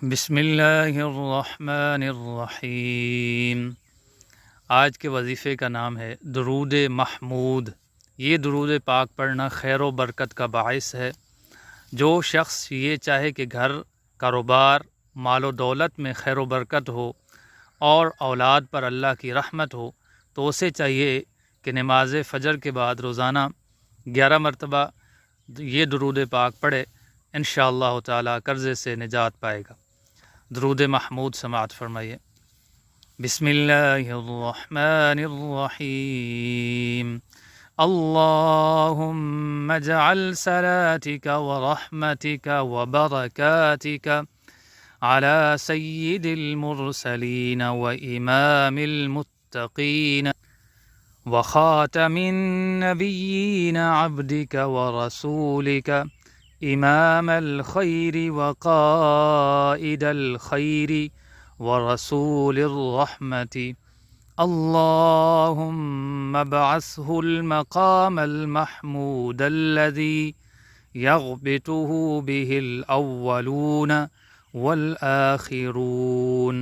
बिस्मिल्लाहिर्रहमानिर्रहीम। आज के वजीफ़े का नाम है दुरूद महमूद। ये दुरूद पाक पढ़ना खैर व बरकत का बाइस है। जो शख्स ये चाहे कि घर, कारोबार, मालो दौलत में खैर व बरकत हो और औलाद पर अल्लाह की रहमत हो, तो उसे चाहिए कि नमाज फ़जर के बाद रोज़ाना 11 मरतबा ये दुरूद पाक पढ़े। इंशाअल्लाह ताला कर्ज़े से निजात पाएगा। दुरूद महमूद समाअत फरमाइए। बिस्मिल्लाहिर्रहमानिर्रहीम। अल्लाहुम्मा जअल सलातिका व रहमतिका व बरकातिका अला सय्यिदिल मुरसलीन व इमामिल मुत्तकीन व खातमिन नबिय्यीन अब्दिका व रसूलिका इमामल खैरि व क़ाइदल खैरि व रसूलिर रहमति। अल्लाहुम्मा बअसहुल मक़ामल महमूदल्लज़ी यग़बितुहु बिहिल अव्वलून वल आखिरून।